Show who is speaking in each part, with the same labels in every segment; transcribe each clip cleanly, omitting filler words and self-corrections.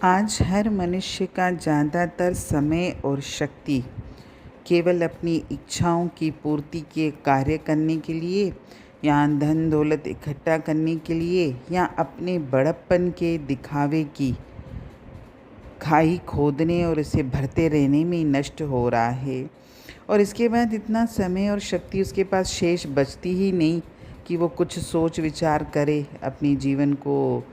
Speaker 1: आज हर मनुष्य का ज़्यादातर समय और शक्ति केवल अपनी इच्छाओं की पूर्ति के कार्य करने के लिए या धन दौलत इकट्ठा करने के लिए या अपने बड़प्पन के दिखावे की खाई खोदने और इसे भरते रहने में ही नष्ट हो रहा है। और इसके बाद इतना समय और शक्ति उसके पास शेष बचती ही नहीं कि वो कुछ सोच विचार करे, अपने जीवन को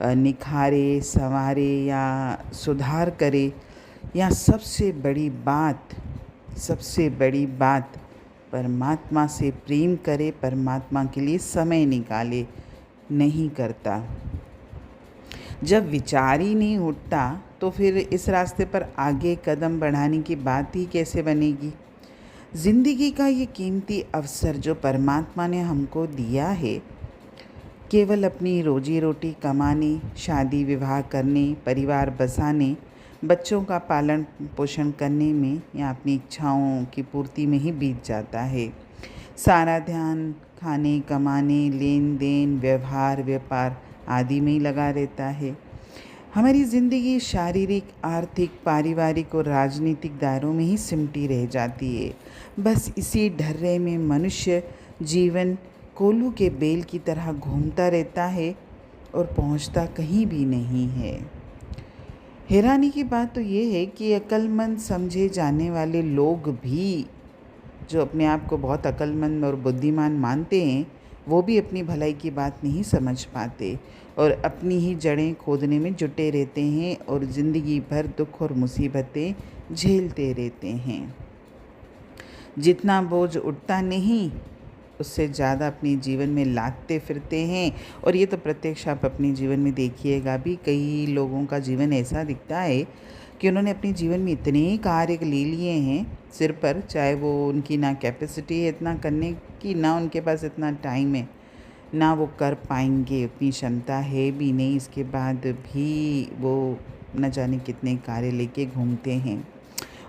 Speaker 1: निखारे, संवारे या सुधार करे, या सबसे बड़ी बात परमात्मा से प्रेम करे, परमात्मा के लिए समय निकाले, नहीं करता। जब विचार ही नहीं उठता तो फिर इस रास्ते पर आगे कदम बढ़ाने की बात ही कैसे बनेगी। ज़िंदगी का ये कीमती अवसर जो परमात्मा ने हमको दिया है, केवल अपनी रोजी रोटी कमाने, शादी विवाह करने, परिवार बसाने, बच्चों का पालन पोषण करने में या अपनी इच्छाओं की पूर्ति में ही बीत जाता है। सारा ध्यान खाने, कमाने, लेन देन, व्यवहार, व्यापार आदि में ही लगा रहता है। हमारी ज़िंदगी शारीरिक, आर्थिक, पारिवारिक और राजनीतिक दायरों में ही सिमटी रह जाती है। बस इसी ढर्रे में मनुष्य जीवन कोल्हू के बेल की तरह घूमता रहता है और पहुंचता कहीं भी नहीं है। हैरानी की बात तो ये है कि अक्लमंद समझे जाने वाले लोग भी, जो अपने आप को बहुत अक्लमंद और बुद्धिमान मानते हैं, वो भी अपनी भलाई की बात नहीं समझ पाते और अपनी ही जड़ें खोदने में जुटे रहते हैं और ज़िंदगी भर दुख और मुसीबतें झेलते रहते हैं। जितना बोझ उठता नहीं, उससे ज़्यादा अपने जीवन में लादते फिरते हैं। और ये तो प्रत्यक्ष आप अपने जीवन में देखिएगा भी, कई लोगों का जीवन ऐसा दिखता है कि उन्होंने अपने जीवन में इतने कार्य ले लिए हैं सिर पर, चाहे वो उनकी ना कैपेसिटी है इतना करने की, ना उनके पास इतना टाइम है, ना वो कर पाएंगे, उतनी क्षमता है भी नहीं। इसके बाद भी वो न जाने कितने कार्य लेके घूमते हैं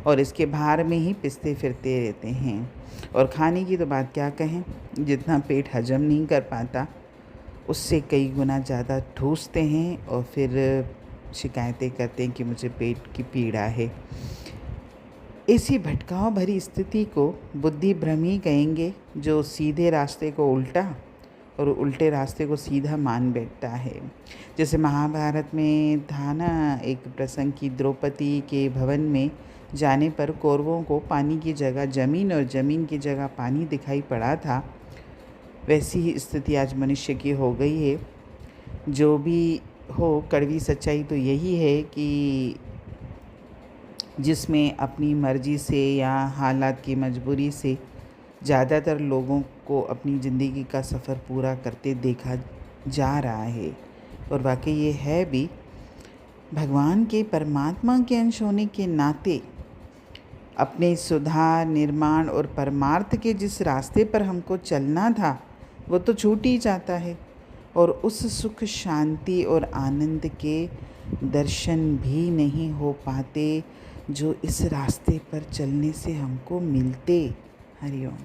Speaker 1: और इसके भार में ही पिसते फिरते रहते हैं। और खाने की तो बात क्या कहें, जितना पेट हजम नहीं कर पाता उससे कई गुना ज़्यादा ठूसते हैं और फिर शिकायतें करते हैं कि मुझे पेट की पीड़ा है। ऐसी भटकाव भरी स्थिति को बुद्धि भ्रम ही कहेंगे, जो सीधे रास्ते को उल्टा और उल्टे रास्ते को सीधा मान बैठता है। जैसे महाभारत में था ना एक प्रसंग कि द्रौपदी के भवन में जाने पर कौरवों को पानी की जगह ज़मीन और ज़मीन की जगह पानी दिखाई पड़ा था। वैसी ही स्थिति आज मनुष्य की हो गई है। जो भी हो, कड़वी सच्चाई तो यही है कि जिसमें अपनी मर्ज़ी से या हालात की मजबूरी से ज़्यादातर लोगों को अपनी ज़िंदगी का सफ़र पूरा करते देखा जा रहा है। और वाकई ये है भी, भगवान के, परमात्मा के अंश होने के नाते अपने सुधार, निर्माण और परमार्थ के जिस रास्ते पर हमको चलना था वो तो छूट ही जाता है। और उस सुख, शांति और आनंद के दर्शन भी नहीं हो पाते जो इस रास्ते पर चलने से हमको मिलते। हरि ओम।